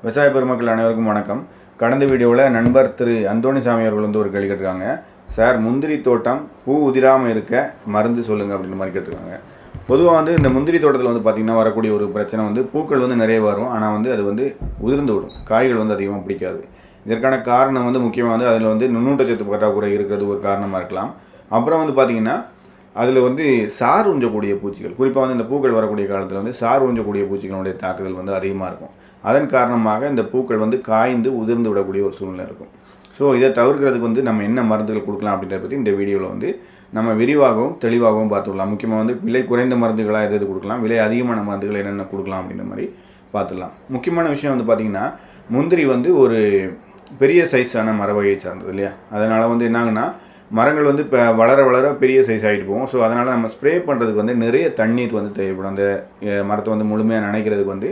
விவசாய பெருமக்கள் அனைவருக்கும் வணக்கம். கடந்த வீடியோவில் நண்பர் திரு அந்தோணிசாமி அவர்கள் வந்து ஒரு கேள்வி கேட்டிருக்காங்க. சார், முந்திரி தோட்டம் பூ உதிராமல் இருக்க மருந்து சொல்லுங்கள் அப்படின்ற மாதிரி கேட்டிருக்காங்க. பொதுவாக வந்து இந்த முந்திரி தோட்டத்தில் வந்து பார்த்திங்கன்னா வரக்கூடிய ஒரு பிரச்சனை வந்து பூக்கள் வந்து நிறைய வரும். ஆனால் வந்து அது வந்து உதிர்ந்து விடும், காய்கள் வந்து அதிகமாக பிடிக்காது. இதற்கான காரணம் வந்து முக்கியமாக வந்து அதில் வந்து நுண்ணூட்டச்சத்து பற்றாக்குறை இருக்கிறது ஒரு காரணமாக இருக்கலாம். அப்புறம் வந்து பார்த்திங்கன்னா அதில் வந்து சார் உஞ்சக்கூடிய பூச்சிகள், குறிப்பாக வந்து இந்த பூக்கள் வரக்கூடிய காலத்தில் வந்து சார் உஞ்சக்கூடிய பூச்சிகளுடைய தாக்குதல் வந்து அதிகமாக இருக்கும். அதன் காரணமாக இந்த பூக்கள் வந்து காய்ந்து உதிர்ந்து விடக்கூடிய ஒரு சூழ்நிலை இருக்கும். ஸோ இதை தவிர்க்கிறதுக்கு வந்து நம்ம என்ன மருந்துகள் கொடுக்கலாம் அப்படின்றத பற்றி இந்த வீடியோவில் வந்து நம்ம விரிவாகவும் தெளிவாகவும் பார்த்துக்கலாம். முக்கியமாக வந்து விலை குறைந்த மருந்துகளாக எது கொடுக்கலாம், விலை அதிகமான மருந்துகள் என்னென்ன கொடுக்கலாம் அப்படின்ற மாதிரி பார்த்துடலாம். முக்கியமான விஷயம் வந்து பார்த்திங்கன்னா, முந்திரி வந்து ஒரு பெரிய சைஸான மர வகையை சார்ந்தது இல்லையா. அதனால் வந்து என்னாகுன்னா, மரங்கள் வந்து இப்போ வளர வளர பெரிய சைஸ் ஆகிட்டு போகும். ஸோ அதனால் நம்ம ஸ்ப்ரே பண்ணுறதுக்கு வந்து நிறைய தண்ணீர் வந்து தேவைப்படும். அந்த மரத்தை வந்து முழுமையாக நனைக்கிறதுக்கு வந்து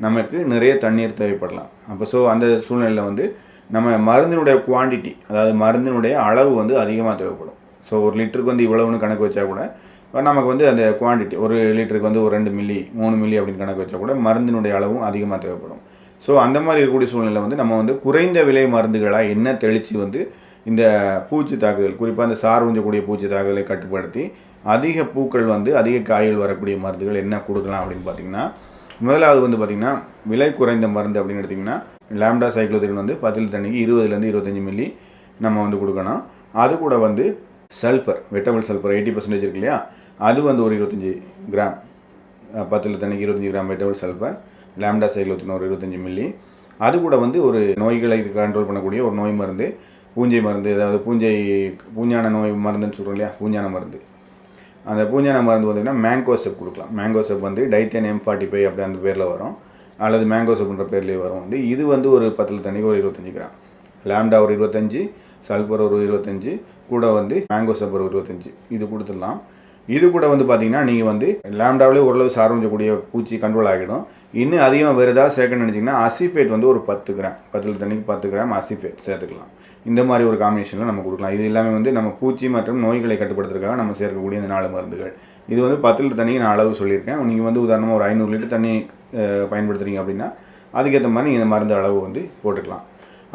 நமக்கு நிறைய தண்ணீர் தேவைப்படலாம். அப்போ அந்த சூழ்நிலையில் வந்து நம்ம மருந்தினுடைய குவான்டிட்டி, அதாவது மருந்தினுடைய அளவு வந்து அதிகமாக தேவைப்படும். ஸோ ஒரு லிட்டருக்கு வந்து இவ்வளவுன்னு கணக்கு வச்சா கூட நமக்கு வந்து அந்த குவான்டிட்டி ஒரு லிட்டருக்கு வந்து ஒரு 2 மில்லி 3 மில்லி அப்படின்னு கணக்கு வச்சா கூட மருந்தினுடைய அளவும் அதிகமாக தேவைப்படும். ஸோ அந்த மாதிரி இருக்கக்கூடிய சூழ்நிலை வந்து நம்ம வந்து குறைந்த விலை மருந்துகளாக என்ன தெளித்து வந்து இந்த பூச்சி தாக்குதல், குறிப்பாக இந்த சார் உஞ்சக்கூடிய பூச்சி தாக்குதலை கட்டுப்படுத்தி அதிக பூக்கள் வந்து அதிக காய்கள் வரக்கூடிய மருந்துகள் என்ன கொடுக்கலாம் அப்படின்னு பார்த்திங்கன்னா, முதலாவது வந்து பார்த்திங்கன்னா விலை குறைந்த மருந்து அப்படின்னு எடுத்திங்கன்னா லாம்டா சைக்ளோத்ரின் வந்து 10 லிட்டர் தண்ணிக்கு 20லேருந்து 25 மில்லி நம்ம வந்து கொடுக்கணும். அது கூட வந்து சல்ஃபர், வெட்டபிள் சல்ஃபர் 80% இருக்கு இல்லையா, அது வந்து ஒரு 25 கிராம், 10 லிட்டர் தண்ணிக்கு 25 gram wettable sulphur, lambda cyhalothrin ஒரு 25 மில்லி. அது கூட வந்து ஒரு நோய்களை கண்ட்ரோல் பண்ணக்கூடிய ஒரு நோய் மருந்து, பூஞ்சை மருந்து, அதாவது பூஞ்சான நோய் மருந்துன்னு சொல்கிறோம் இல்லையா, பூஞ்சான மருந்து. அந்த பூஞ்சான மருந்து பார்த்திங்கன்னா மேங்கோசெப் கொடுக்கலாம். மேங்கோசெப் வந்து டைத்தேன் M45 அப்படி அந்த பேரில் வரும், அல்லது மேங்கோசெப்ன்ற பேர்லேயே வரும். வந்து இது வந்து ஒரு 10 லிட்டர் தண்ணிக்கு ஒரு 25 கிராம், லாம்டா ஒரு 25, சல்ஃபர் ஒரு 25, கூட வந்து மேங்கோசெப் ஒரு 25, இது கொடுத்துடலாம். இது கூட வந்து பார்த்திங்கன்னா நீங்கள் வந்து லாம்டாவிலே ஓரளவு சார்ந்தக்கூடிய பூச்சி கண்ட்ரோல் ஆகிடும். இன்னும் அதிகமாக வேறு ஏதாவது சேர்க்கணும்னு நினச்சிங்கன்னா அசிஃபேட் வந்து ஒரு 10 கிராம், 10 லிட்டர் தண்ணிக்கு 10 கிராம் அசிஃபேட் சேர்த்துக்கலாம். இந்த மாதிரி ஒரு காம்பினேஷனில் நம்ம கொடுக்கலாம். இது எல்லாமே வந்து நம்ம பூச்சி மற்றும் நோய்களை கட்டுப்படுத்துறதுக்காக நம்ம சேர்க்கக்கூடிய இந்த 4 மருந்துகள். இது வந்து 10 லிட்டர் தண்ணிக்கு நான் அளவு சொல்லியிருக்கேன். நீங்கள் வந்து உதாரணமாக ஒரு 500 லிட்டர் தண்ணி பயன்படுத்துகிறீங்க அப்படின்னா அதுக்கேற்ற மாதிரி நீங்கள் இந்த மருந்து அளவு வந்து போட்டுக்கலாம்.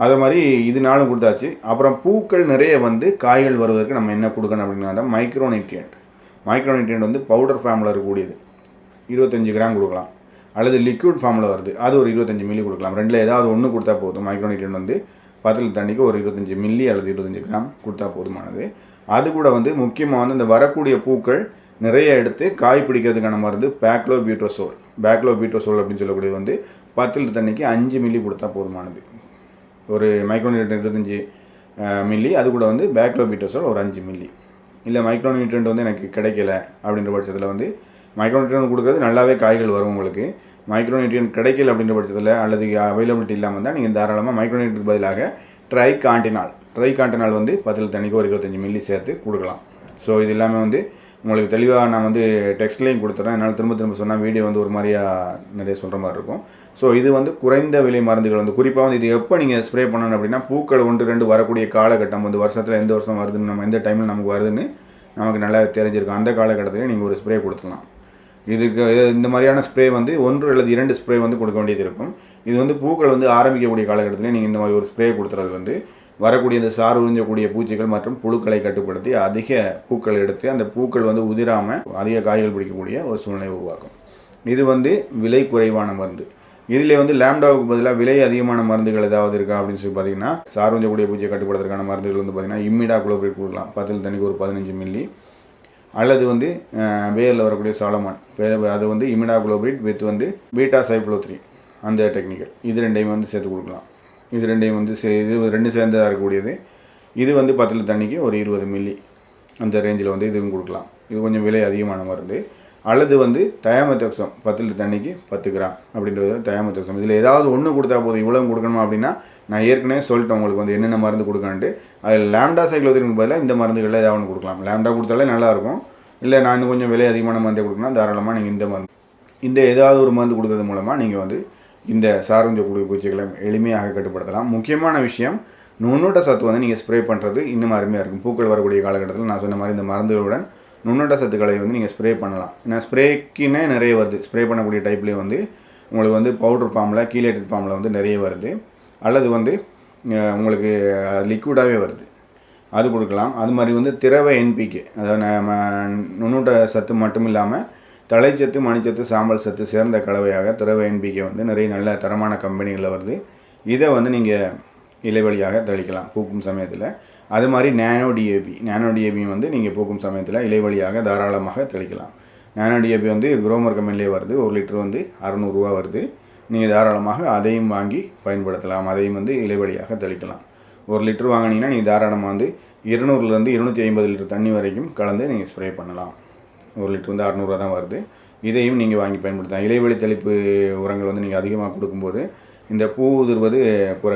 அது மாதிரி இது 4 கொடுத்தாச்சு. அப்புறம் பூக்கள் நிறைய வந்து காய்கள் வருவதற்கு நம்ம என்ன கொடுக்கணும் அப்படின்னா மைக்ரோநியூட்ரியன்ட். மைக்ரோநியூட்ரியன்ட் வந்து பவுடர் ஃபார்மில் இருக்கக்கூடியது 25 கிராம் கொடுக்கலாம், அல்லது லிக்விட் ஃபார்மில் வருது அது ஒரு 25 மில்லி கொடுக்கலாம். ரெண்டில் ஏதாவது ஒன்று கொடுத்தா போதும். மைக்ரோநியூட்ரியன்ட் வந்து 10 லிட்டர் தண்ணிக்கு ஒரு 25 மில்லி அல்லது 25 கிராம் கொடுத்தா போதுமானது. அது கூட வந்து முக்கியமாக வந்து இந்த வரக்கூடிய பூக்கள் நிறைய எடுத்து காய் பிடிக்கிறதுக்கான மருந்து பேக்லோபியூட்ரோசோல் அப்படின்னு சொல்லக்கூடியது வந்து 10 லிட்டர் தண்ணிக்கு 5 மில்லி கொடுத்தா போதுமானது. ஒரு மைக்ரோநியூட்ரியன்ட் 25 மில்லி, அது கூட வந்து பேக்லோபியூட்ரோசோல் ஒரு 5 மில்லி. இல்லை மைக்ரோநியூட்ரியன்ட் வந்து எனக்கு கிடைக்கல அப்படின்ற பட்சத்தில் வந்து மைக்ரோநியூட்ரியன்ட் கொடுக்குறது நல்லாவே காய்கள் வரும் உங்களுக்கு. மைக்ரோநியூட்ரியன்ட் கிடைக்கல அப்படின்ற பட்சத்தில் அல்லது அவைலபிலிட்டி இல்லாமல் தான் நீங்கள் தாராளமாக மைக்ரோநியூட்ரியன்ட் பதிலாக ட்ரைகான்டினால் வந்து 10 லிட்டர் தண்ணிக்கு ஒரு 25 மில்லி சேர்த்து கொடுக்கலாம். ஸோ இது எல்லாமே வந்து உங்களுக்கு தெளிவாக நான் வந்து டெக்ஸ்ட்லேயும் கொடுத்துறேன். என்னால் திரும்ப சொன்னால் வீடியோ வந்து ஒரு மாதிரியாக நிறைய சொல்கிற மாதிரி இருக்கும். ஸோ இது வந்து குறைந்த விலை மருந்துகள் வந்து குறிப்பாக வந்து இது எப்போ நீங்கள் ஸ்ப்ரே பண்ணணும் அப்படின்னா பூக்கள் 1-2 வரக்கூடிய காலகட்டம் வந்து வருஷத்தில் எந்த வருஷம் வருதுன்னு நம்ம எந்த டைமில் நமக்கு வருதுன்னு நமக்கு நல்லா தெரிஞ்சிருக்கும். அந்த காலகட்டத்திலே நீங்கள் ஒரு ஸ்ப்ரே கொடுத்துக்கலாம். இதுக்கு இந்த மாதிரியான ஸ்ப்ரே வந்து 1 அல்லது 2 ஸ்ப்ரே வந்து கொடுக்க வேண்டியது இருக்கும். இது வந்து பூக்கள் வந்து ஆரம்பிக்கக்கூடிய காலகட்டத்திலே நீங்கள் இந்த மாதிரி ஒரு ஸ்ப்ரே கொடுத்துறது வந்து வரக்கூடிய இந்த சார் உறிஞ்சக்கூடிய பூச்சிகள் மற்றும் புழுக்களை கட்டுப்படுத்தி அதிக பூக்கள் எடுத்து அந்த பூக்கள் வந்து உதிராமல் அதிக காய்கள் பிடிக்கக்கூடிய ஒரு சூழ்நிலை உருவாக்கும். இது வந்து விலை குறைவான மருந்து. இதில் வந்து லாம்டாவுக்கு பதிலாக விலை அதிகமான மருந்துகள் ஏதாவது இருக்கா அப்படின்னு சொல்லி பார்த்தீங்கன்னா, சார் உறிஞ்சக்கூடிய பூச்சியை கட்டுப்படுத்துறதுக்கான மருந்துகள் வந்து பார்த்திங்கன்னா இமிடாகுளோபிரிட் கொடுக்கலாம், 10 லிட்டர் தண்ணிக்கு ஒரு 15 மில்லி. அல்லது வந்து வேரில் வரக்கூடிய சாலமான், அது வந்து இமிடாகுளோபிரிட் வித் வந்து பீட்டா சைக்ளோத்ரின் அந்த டெக்னிக்கல், இது 2ஐயும் வந்து சேர்த்து கொடுக்கலாம். இது 2ஐயும் வந்து இது 2 சேர்ந்ததாக இருக்கக்கூடியது. இது வந்து 10 லிட்டர் தண்ணிக்கு ஒரு 20 மில்லி அந்த ரேஞ்சில் வந்து இதுவும் கொடுக்கலாம். இது கொஞ்சம் விலை அதிகமான மருந்து. அல்லது வந்து தயாமெத்தோக்சம் 10 லிட்டர் தண்ணிக்கு 10 கிராம் அப்படின்றது தயாமெத்தோக்சம். இதில் ஏதாவது ஒன்று கொடுத்தா போதும். இவ்வளோ கொடுக்கணுமா அப்படின்னா நான் ஏற்கனவே சொல்லிட்டேன் உங்களுக்கு வந்து என்னென்ன மருந்து கொடுக்கணுன்ட்டு. அதில் லாம்டா சைக்ளோத்ரினுக்கு பதிலாக இந்த மருந்துகளில் ஏதாவது ஒன்று கொடுக்கலாம். லாம்டா கொடுத்தாலே நல்லாயிருக்கும். இல்லை நான் இன்னும் கொஞ்சம் விலை அதிகமான மருந்தை கொடுக்கணும், தாராளமாக நீங்கள் இந்த ஏதாவது ஒரு மருந்து கொடுக்கறது மூலமாக நீங்கள் வந்து இந்த சார் உறிஞ்சக்கூடிய பூச்சிகளை எளிமையாக கட்டுப்படுத்தலாம். முக்கியமான விஷயம், நுண்ணூட்ட சத்து வந்து நீங்கள் ஸ்ப்ரே பண்ணுறது இன்னும் அருமையாக இருக்கும். பூக்கள் வரக்கூடிய காலகட்டத்தில் நான் சொன்ன மாதிரி இந்த மருந்துகளுடன் நுண்ணூட்ட சத்துக்களை வந்து நீங்கள் ஸ்ப்ரே பண்ணலாம். ஏன்னா ஸ்ப்ரேக்குன்னே நிறைய வருது. ஸ்ப்ரே பண்ணக்கூடிய டைப்லேயே வந்து உங்களுக்கு வந்து பவுடர் ஃபார்மில் கீலேட்டட் ஃபார்மில் வந்து நிறைய வருது, அல்லது வந்து உங்களுக்கு லிக்விடாகவே வருது, அது கொடுக்கலாம். அது மாதிரி வந்து திரவ என்பிகே, அதாவது நம்ம நுண்ணூட்ட சத்து மட்டும் இல்லாமல் தழைச்சத்து, மணிச்சத்து, சாம்பல் சத்து சேர்ந்த கலவையாக திரவ என்பிகே வந்து நிறைய நல்ல தரமான கம்பெனிகளில் வருது. இதை வந்து நீங்கள் இலைவழியாக தெளிக்கலாம் பூக்கும் சமயத்தில். அது மாதிரி நானோ டிஏபி வந்து நீங்கள் பூக்கும் சமயத்தில் இலைவழியாக தாராளமாக தெளிக்கலாம். நானோ டிஏபி வந்து குரோமர் கம்பெனிலே வருது, 1 லிட்டர் வந்து 600 ரூபா வருது. நீங்கள் தாராளமாக அதையும் வாங்கி பயன்படுத்தலாம், அதையும் வந்து இலைவழியாக தெளிக்கலாம். 1 லிட்டர் வாங்கினீங்கன்னா நீங்கள் தாராளமாக வந்து 200லேருந்து 250 லிட்டர் தண்ணி வரைக்கும் கலந்து நீங்கள் ஸ்ப்ரே பண்ணலாம். 1 லிட்டர் வந்து 600 ரூபா தான் வருது. இதையும் நீங்கள் வாங்கி பயன்படுத்தலாம். இலைவழி தெளிப்பு உரங்கள் வந்து நீங்கள் அதிகமாக கொடுக்கும்போது இந்த பூ உதிர்வது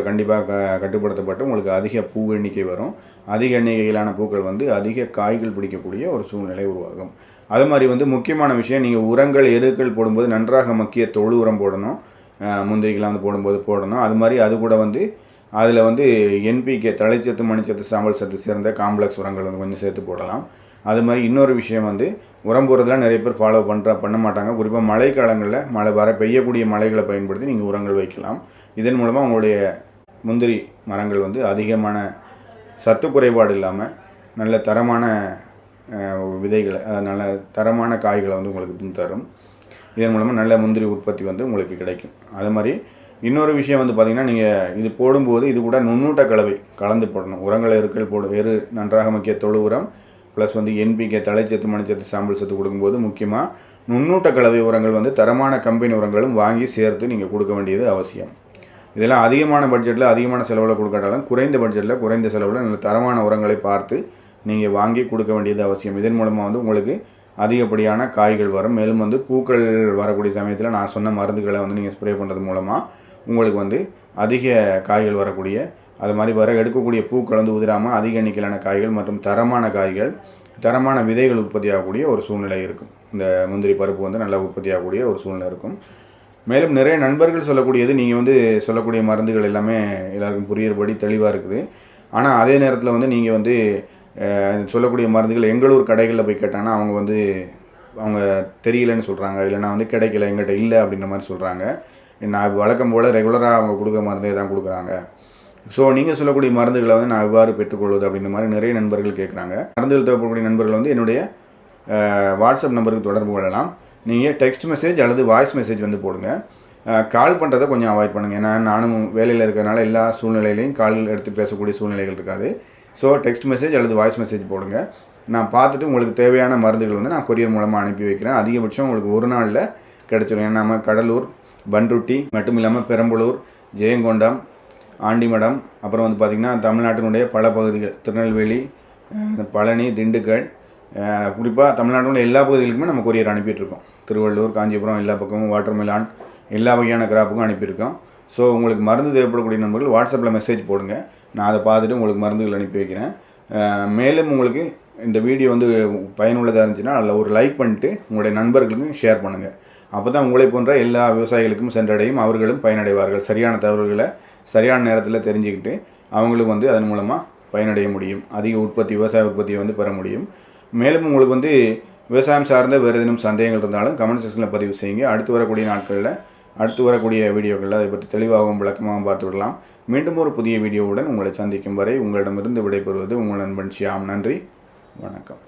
கண்டிப்பாக கட்டுப்படுத்தப்பட்டு உங்களுக்கு அதிக பூ எண்ணிக்கை வரும். அதிக எண்ணிக்கையிலான பூக்கள் வந்து அதிக காய்கள் பிடிக்கக்கூடிய ஒரு சூழ்நிலை உருவாகும். அது மாதிரி வந்து முக்கியமான விஷயம், நீங்கள் உரங்கள் எருக்கள் போடும்போது நன்றாக மக்கிய தொழு உரம் போடணும். முந்திரிக்கெலாம் வந்து போடும்போது போடணும். அது மாதிரி அது கூட வந்து அதில் வந்து என்பிகே தழைச்சத்து, மணிச்சத்து, சாம்பல் சத்து சேர்ந்த காம்ப்ளெக்ஸ் உரங்கள் வந்து கொஞ்சம் சேர்த்து போடலாம். அது மாதிரி இன்னொரு விஷயம் வந்து உரம் போடுறதுலாம் நிறைய பேர் ஃபாலோ பண்ண மாட்டாங்க. குறிப்பாக மழை காலங்களில் பெய்யக்கூடிய மழைகளை பயன்படுத்தி நீங்கள் உரங்கள் வைக்கலாம். இதன் மூலமாக உங்களுடைய முந்திரி மரங்கள் வந்து அதிகமான சத்து குறைபாடு இல்லாமல் நல்ல தரமான விதைகளை, நல்ல தரமான காய்களை வந்து உங்களுக்கு தரும். இதன் மூலமாக நல்ல முந்திரி உற்பத்தி வந்து உங்களுக்கு கிடைக்கும். அது மாதிரி இன்னொரு விஷயம் வந்து பார்த்திங்கன்னா, நீங்கள் இது போடும்போது இது கூட நுண்ணூட்ட கலவை கலந்து போடணும். உரங்களை எரு நன்றாக மக்கிய தொழு உரம் ப்ளஸ் வந்து என்பிகே தழைச்சத்து, மணிச்சத்து, சாம்பல் சத்து கொடுக்கும்போது முக்கியமாக நுண்ணூட்ட கலவை உரங்கள் வந்து தரமான கம்பெனி உரங்களும் வாங்கி சேர்த்து நீங்கள் கொடுக்க வேண்டியது அவசியம். இதெல்லாம் அதிகமான பட்ஜெட்டில் அதிகமான செலவில் கொடுக்காட்டாலும் குறைந்த பட்ஜெட்டில் குறைந்த செலவில் நல்ல தரமான உரங்களை பார்த்து நீங்கள் வாங்கி கொடுக்க வேண்டியது அவசியம். இதன் மூலமாக வந்து உங்களுக்கு அதிகப்படியான காய்கள் வரும். மேலும் வந்து பூக்கள் வரக்கூடிய சமயத்தில் நான் சொன்ன மருந்துகளை வந்து நீங்கள் ஸ்ப்ரே பண்ணுறது மூலமாக உங்களுக்கு வந்து அதிக காய்கள் வரக்கூடிய, அது மாதிரி எடுக்கக்கூடிய பூக்கள் வந்து உதிராமல் அதிக எண்ணிக்கையிலான காய்கள் மற்றும் தரமான காய்கள், தரமான விதைகள் உற்பத்தியாகக்கூடிய ஒரு சூழ்நிலை இருக்கும். இந்த முந்திரி பருப்பு வந்து நல்லா உற்பத்தியாகக்கூடிய ஒரு சூழ்நிலை இருக்கும். மேலும் நிறைய நண்பர்கள் சொல்லக்கூடியது, நீங்கள் வந்து சொல்லக்கூடிய மருந்துகள் எல்லாமே எல்லாருக்கும் புரியுறபடி தெளிவாக இருக்குது. ஆனால் அதே நேரத்தில் வந்து நீங்கள் வந்து சொல்லக்கூடிய மருந்துகள் எங்களூர் கடைகளில் போய் கேட்டாங்கன்னா அவங்க தெரியலன்னு சொல்கிறாங்க, இல்லைனா வந்து கிடைக்கல, எங்கிட்ட இல்லை அப்படின்ற மாதிரி சொல்கிறாங்க. நான் வழக்கம் போல் ரெகுலராக அவங்க கொடுக்குற மருந்தே தான் கொடுக்குறாங்க. ஸோ நீங்கள் சொல்லக்கூடிய மருந்துகளை வந்து நான் எவ்வாறு பெற்றுக்கொள்வது அப்படின்ற மாதிரி நிறைய நண்பர்கள் கேட்குறாங்க. மருந்துகள் தேவைப்படக்கூடிய நண்பர்கள் வந்து என்னுடைய வாட்ஸ்அப் நம்பருக்கு தொடர்பு கொள்ளலாம். நீங்கள் டெக்ஸ்ட் மெசேஜ் அல்லது வாய்ஸ் மெசேஜ் வந்து போடுங்க. கால் பண்ணுறதை கொஞ்சம் அவாய்ட் பண்ணுங்கள். ஏன்னா நானும் வேலையில் இருக்கிறனால எல்லா சூழ்நிலையிலையும் கால் எடுத்து பேசக்கூடிய சூழ்நிலைகள் இருக்காது. ஸோ டெக்ஸ்ட் மெசேஜ் அல்லது வாய்ஸ் மெசேஜ் போடுங்க. நான் பார்த்துட்டு உங்களுக்கு தேவையான மருந்துகள் வந்து நான் கொரியர் மூலமாக அனுப்பி வைக்கிறேன். அதிகபட்சம் உங்களுக்கு ஒரு நாளில் கிடச்சிடும். ஏன்னா நம்ம கடலூர், பண்ருட்டி மட்டும் இல்லாமல் பெரம்பலூர், ஜெயங்கொண்டம், ஆண்டிமடம், அப்புறம் வந்து பார்த்திங்கன்னா தமிழ்நாட்டினுடைய பல பகுதிகள், திருநெல்வேலி, பழனி, திண்டுக்கல், குறிப்பாக தமிழ்நாட்டினுடைய எல்லா பகுதிகளுக்குமே நம்ம கொரியர் அனுப்பிட்டுருக்கோம். திருவள்ளூர், காஞ்சிபுரம், எல்லா பக்கமும் வாட்டர்மெலான், எல்லா வகையான கிராப்புக்கும் அனுப்பியிருக்கோம். ஸோ உங்களுக்கு மருந்து தேவைப்படக்கூடிய நண்பர்கள் வாட்ஸ்அப்பில் மெசேஜ் போடுங்க. நான் அதை பார்த்துட்டு உங்களுக்கு மருந்துகள் அனுப்பி வைக்கிறேன். மேலும் உங்களுக்கு இந்த வீடியோ வந்து பயனுள்ளதாக இருந்துச்சுன்னா அதில் ஒரு லைக் பண்ணிட்டு உங்களுடைய நண்பர்களுக்கும் ஷேர் பண்ணுங்கள். அப்போ தான் உங்களை போன்ற எல்லா விவசாயிகளுக்கும் சென்றடையும், அவர்களும் பயனடைவார்கள். சரியான தகவல்களை சரியான நேரத்தில் தெரிஞ்சுக்கிட்டு அவங்களுக்கு வந்து அதன் மூலமாக பயனடைய முடியும். அதிக விவசாய உற்பத்தியை வந்து பெற முடியும். மேலும் உங்களுக்கு வந்து விவசாயம் சார்ந்த வேறு ஏதேனும் சந்தேகங்கள் இருந்தாலும் கமெண்ட் செக்ஷனில் பதிவு செய்யுங்க. அடுத்து வரக்கூடிய வீடியோக்களில் அதை பற்றி தெளிவாகவும் விளக்கமாகவும் பார்த்து விடலாம். மீண்டும் ஒரு புதிய வீடியோவுடன் உங்களை சந்திக்கும் வரை உங்களிடமிருந்து விடைபெறுவது உங்கள் நண்பன் ஷியாம். நன்றி, வணக்கம்.